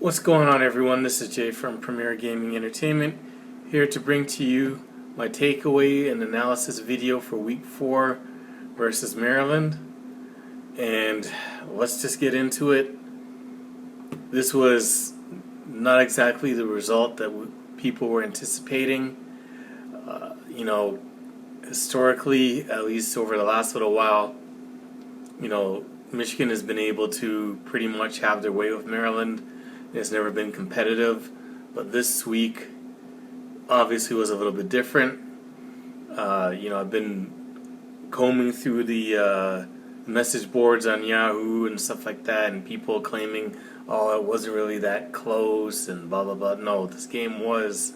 What's going on, everyone? This is Jay from Premier Gaming Entertainment, here to bring to you my takeaway and analysis video for Week 4 versus Maryland. And let's just get into it. This was not exactly the result that people were anticipating. Historically, at least over the last little while, Michigan has been able to pretty much have their way with Maryland. It's never been competitive, but this week obviously was a little bit different. I've been combing through the message boards on Yahoo and stuff like that, and people claiming, oh, it wasn't really that close and blah, blah, blah. No, this game was,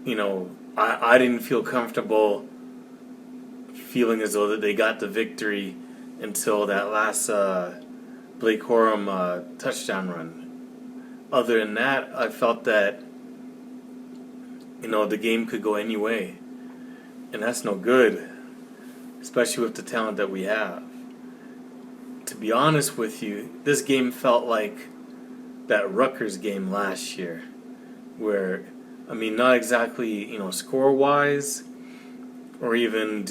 I didn't feel comfortable feeling as though that they got the victory until that last Blake Corum touchdown run. Other than that, I felt that the game could go any way, and that's no good, especially with the talent that we have. To be honest with you, this game felt like that Rutgers game last year, where not exactly score-wise, or even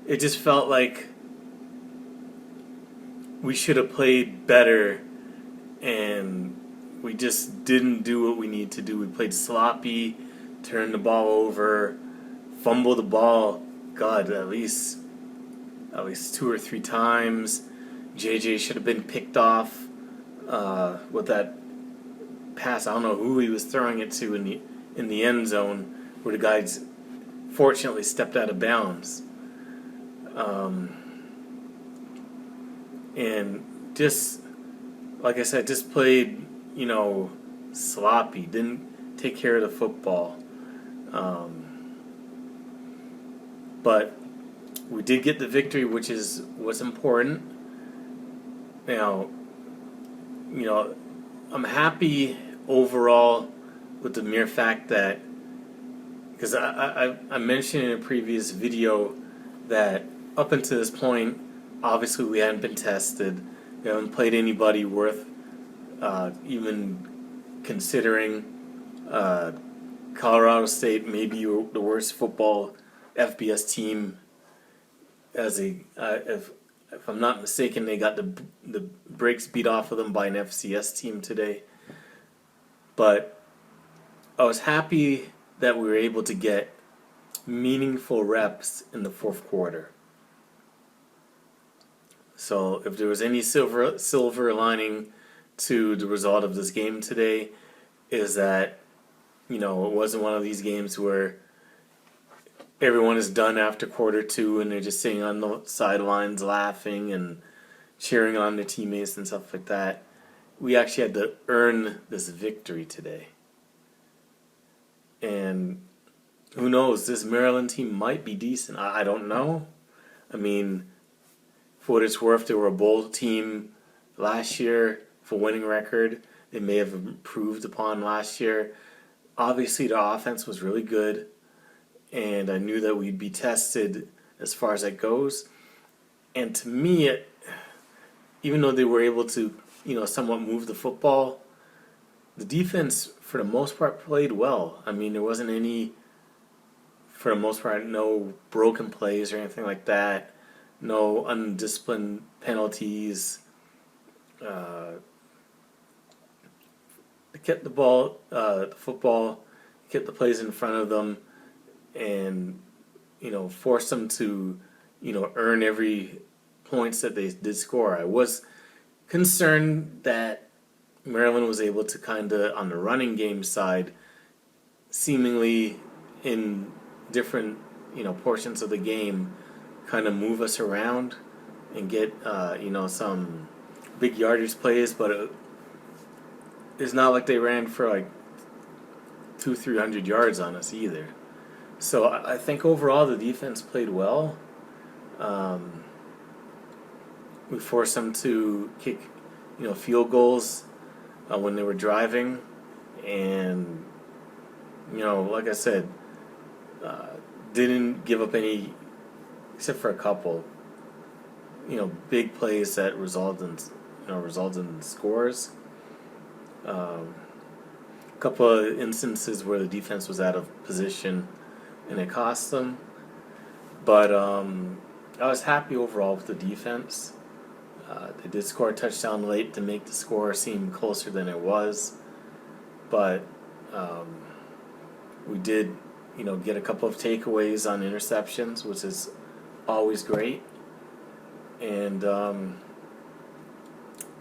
it just felt like we should have played better, and we just didn't do what we need to do. We played sloppy, turned the ball over, fumbled the ball, God, at least 2 or 3 times. JJ should have been picked off with that pass. I don't know who he was throwing it to in the end zone, where the guys fortunately stepped out of bounds. And just, like I said, just played, sloppy. Didn't take care of the football. But we did get the victory, which is what's important. Now, I'm happy overall with the mere fact that, because I mentioned in a previous video that up until this point, obviously we hadn't been tested. We haven't played anybody worth even considering. Colorado State may be the worst football FBS team. If I'm not mistaken, they got the brakes beat off of them by an FCS team today. But I was happy that we were able to get meaningful reps in the fourth quarter. So if there was any silver lining to the result of this game today, is that it wasn't one of these games where everyone is done after quarter 2 and they're just sitting on the sidelines laughing and cheering on their teammates and stuff like that. We actually had to earn this victory today. And who knows, this Maryland team might be decent. I don't know. For what it's worth, they were a bowl team last year for winning record. They may have improved upon last year. Obviously, the offense was really good, and I knew that we'd be tested as far as that goes. And to me, even though they were able to, somewhat move the football, the defense, for the most part, played well. There wasn't any, for the most part, no broken plays or anything like that. No undisciplined penalties. They kept the football, kept the plays in front of them, and forced them to earn every points that they did score. I was concerned that Maryland was able to kind of, on the running game side, seemingly in different portions of the game, kind of move us around and get some big yardage plays, but it's not like they ran for like 200-300 yards on us either. So I think overall the defense played well. We forced them to kick field goals when they were driving, and like I said, didn't give up any, except for a couple, big plays that resulted in scores. A couple of instances where the defense was out of position and it cost them. But I was happy overall with the defense. They did score a touchdown late to make the score seem closer than it was. But um, we did, get a couple of takeaways on interceptions, which is always great. And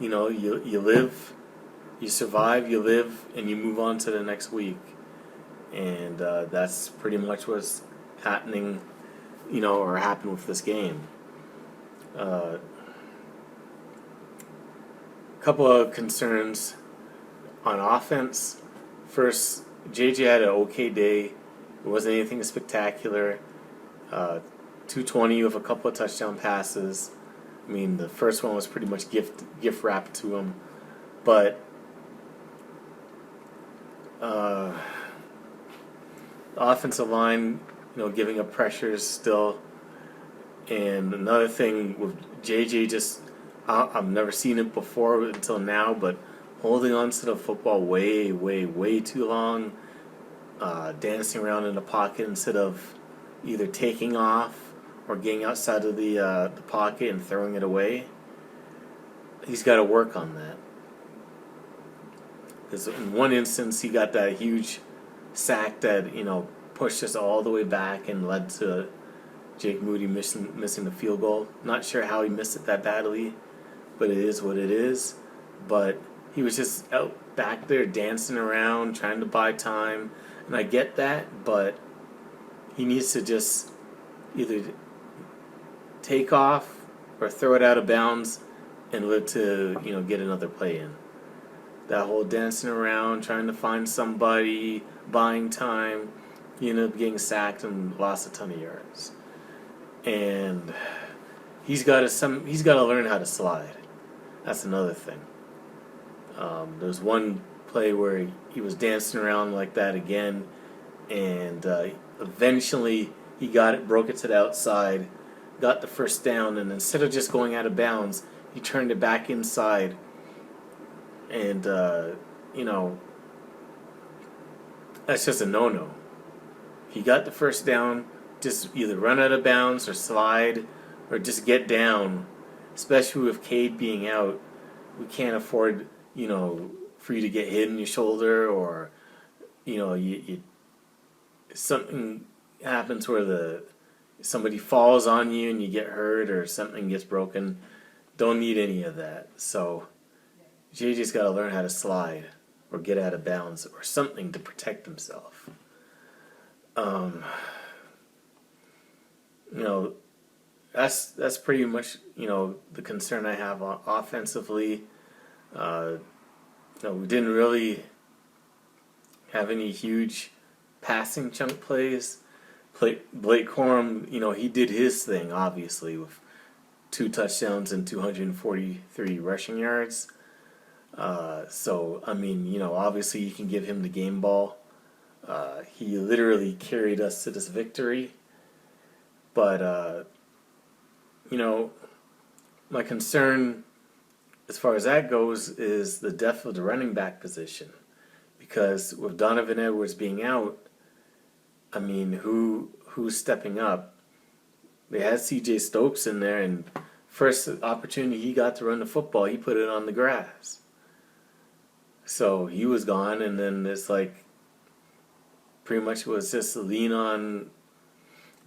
you live, you survive, you live, and you move on to the next week. And that's pretty much what's happening, or happened with this game. A couple of concerns on offense. First, JJ had an okay day. It wasn't anything spectacular. 220 with a couple of touchdown passes. I mean, the first one was pretty much gift wrapped to him, but the offensive line, giving up pressures still. And another thing with JJ, just I've never seen it before until now, but holding on to the football way, way, way too long, dancing around in the pocket instead of either taking off or getting outside of the pocket and throwing it away. He's got to work on that. Because in one instance, he got that huge sack that pushed us all the way back and led to Jake Moody missing the field goal. Not sure how he missed it that badly, but it is what it is. But he was just out back there dancing around, trying to buy time, and I get that, but he needs to just either take off or throw it out of bounds and live to get another play in. That whole dancing around, trying to find somebody, buying time, you end up getting sacked and lost a ton of yards. And he's got to learn how to slide. That's another thing. There's one play where he was dancing around like that again, and eventually he got it, broke it to the outside, got the first down, and instead of just going out of bounds, he turned it back inside. And that's just a no-no. He got the first down, just either run out of bounds or slide or just get down. Especially with Cade being out, we can't afford, for you to get hit in your shoulder or, you something happens where somebody falls on you and you get hurt or something gets broken. Don't need any of that. So JJ's got to learn how to slide or get out of bounds or something to protect himself. That's pretty much the concern I have offensively. We didn't really have any huge passing chunk plays. Blake Corum, he did his thing obviously with 2 touchdowns and 243 rushing yards. So obviously you can give him the game ball. He literally carried us to this victory. But my concern as far as that goes is the depth of the running back position. Because with Donovan Edwards being out, who's stepping up? They had C.J. Stokes in there, and first opportunity he got to run the football, he put it on the grass. So he was gone, and then it's like pretty much was just a lean on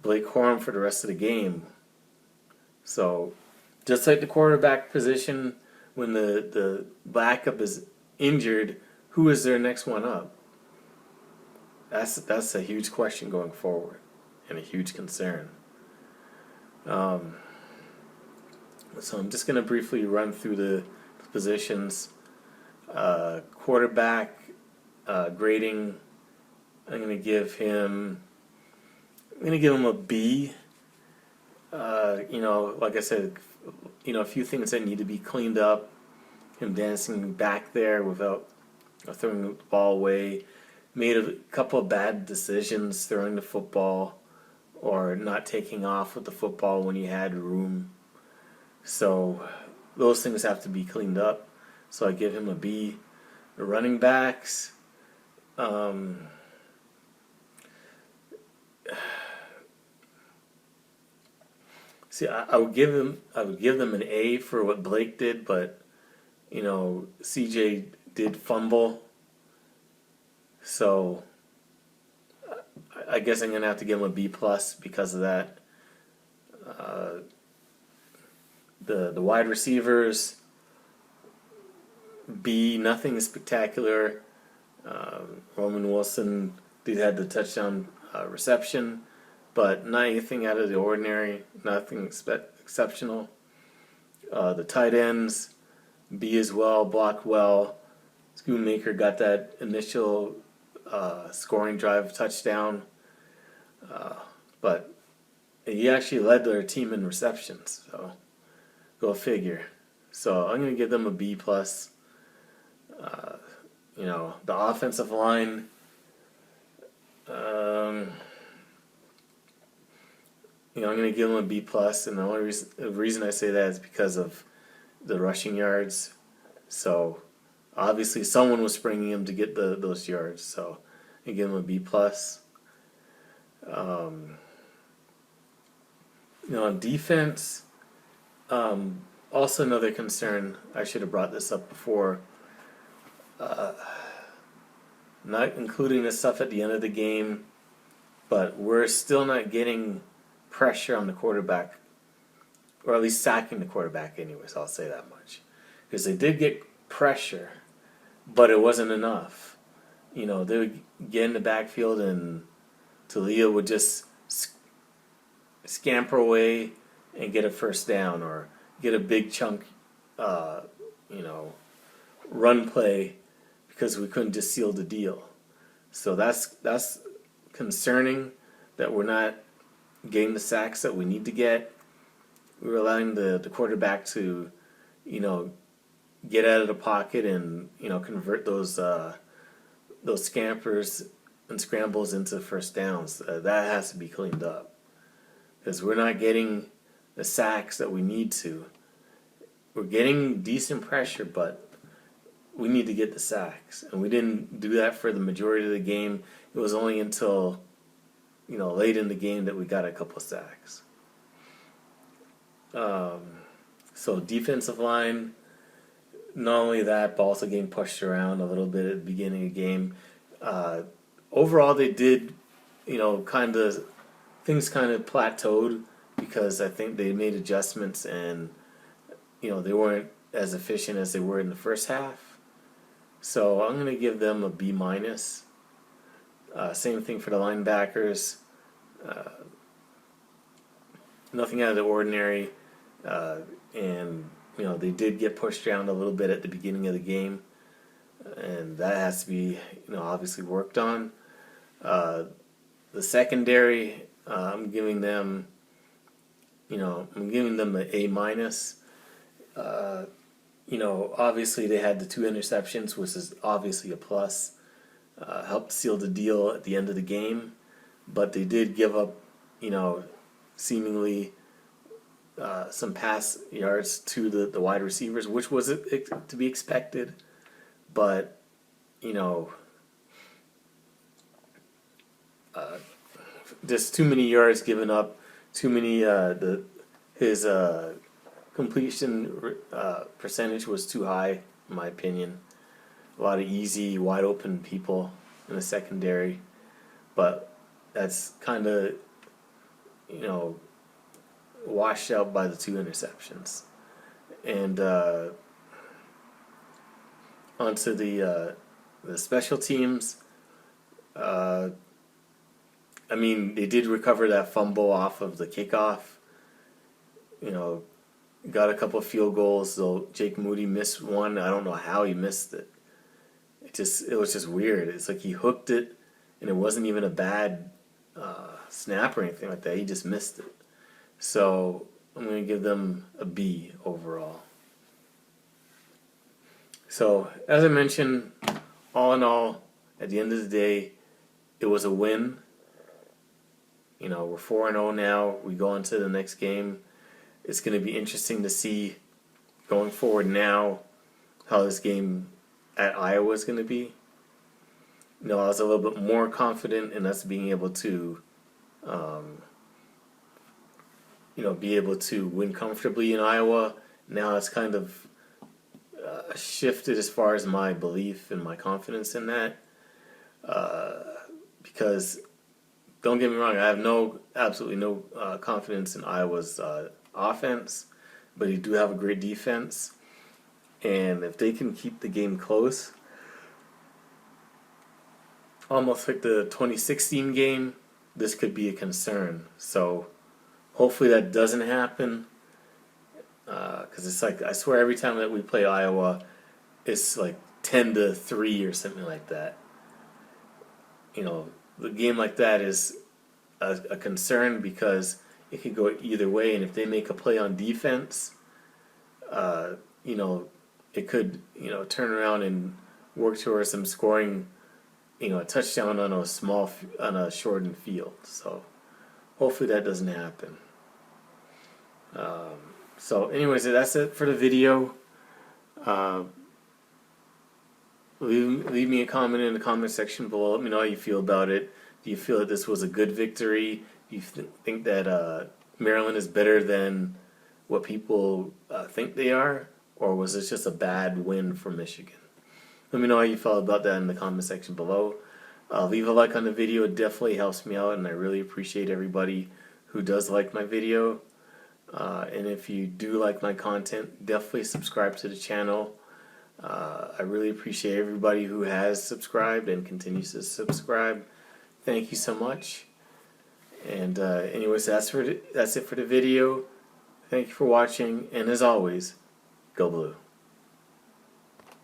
Blake Corum for the rest of the game. So just like the quarterback position, when the backup is injured, who is their next one up? That's a huge question going forward and a huge concern. So I'm just going to briefly run through the positions. Quarterback grading, I'm going to give him a B. Like I said, a few things that need to be cleaned up. Him dancing back there without throwing the ball away. Made a couple of bad decisions throwing the football or not taking off with the football when he had room. So those things have to be cleaned up. So I give him a B. The running backs, um, see, I would give them an A for what Blake did, but CJ did fumble, so I guess I'm gonna have to give him a B plus because of that. Uh, the wide receivers, B, nothing spectacular. Roman Wilson did have the touchdown reception, but not anything out of the ordinary, nothing exceptional. The tight ends, B as well, blocked well. Schoonmaker got that initial scoring drive touchdown, but he actually led their team in receptions, so go figure. So I'm going to give them a B plus. The offensive line, I'm going to give them a B plus, and the reason I say that is because of the rushing yards. So obviously someone was springing him to get those yards, so I give him a B plus. On defense, also another concern. I should have brought this up before. Not including the stuff at the end of the game, but we're still not getting pressure on the quarterback, or at least sacking the quarterback anyways, I'll say that much. Because they did get pressure, but it wasn't enough. They would get in the backfield and Talia would just scamper away and get a first down or get a big chunk, run play because we couldn't just seal the deal. So that's concerning that we're not getting the sacks that we need to get. We're allowing the quarterback to, get out of the pocket and convert those scampers and scrambles into first downs. That has to be cleaned up because we're not getting the sacks that we need to. We're getting decent pressure, but we need to get the sacks, and we didn't do that for the majority of the game. It was only until late in the game that we got a couple of sacks. So defensive line, not only that, but also getting pushed around a little bit at the beginning of the game. Overall, they did, things kind of plateaued because I think they made adjustments and, they weren't as efficient as they were in the first half. So I'm going to give them a B minus. Same thing for the linebackers. Nothing out of the ordinary. And they did get pushed around a little bit at the beginning of the game, and that has to be obviously worked on. The secondary, I'm giving them an A minus. Obviously they had the 2 interceptions, which is obviously a plus. Helped seal the deal at the end of the game, but they did give up, seemingly some pass yards to the wide receivers, which was to be expected. But, just too many yards given up, too many, his completion percentage was too high, in my opinion. A lot of easy, wide open people in the secondary, but that's kind of, washed out by the 2 interceptions. And onto the special teams. They did recover that fumble off of the kickoff. Got a couple of field goals, though Jake Moody missed one. I don't know how he missed it. It was just weird. It's like he hooked it, and it wasn't even a bad snap or anything like that. He just missed it. So I'm going to give them a B overall. So as I mentioned, all in all, at the end of the day, it was a win. We're 4-0 now. We go on to the next game. It's going to be interesting to see going forward now how this game at Iowa is going to be. You know, I was a little bit more confident in us being able to, you know, be able to win comfortably in Iowa. Now it's kind of shifted as far as my belief and my confidence in that. Because don't get me wrong, I have absolutely no confidence in Iowa's offense, but you do have a great defense, and if they can keep the game close, almost like the 2016 game, this could be a concern. So hopefully that doesn't happen, because it's like, I swear every time that we play Iowa, it's like 10-3 or something like that. You know, the game like that is a concern because it could go either way, and if they make a play on defense, you know, it could, you know, turn around and work towards them scoring, you know, a touchdown on a shortened field. So hopefully that doesn't happen. So anyways, that's it for the video. Leave me a comment in the comment section below. Let me know how you feel about it. Do you feel that this was a good victory? Do you think that Maryland is better than what people think they are? Or was this just a bad win for Michigan? Let me know how you felt about that in the comment section below. Leave a like on the video. It definitely helps me out, and I really appreciate everybody who does like my video. And if you do like my content, definitely subscribe to the channel. I really appreciate everybody who has subscribed and continues to subscribe. Thank you so much. And anyways, that's it for the video. Thank you for watching, and as always, go blue.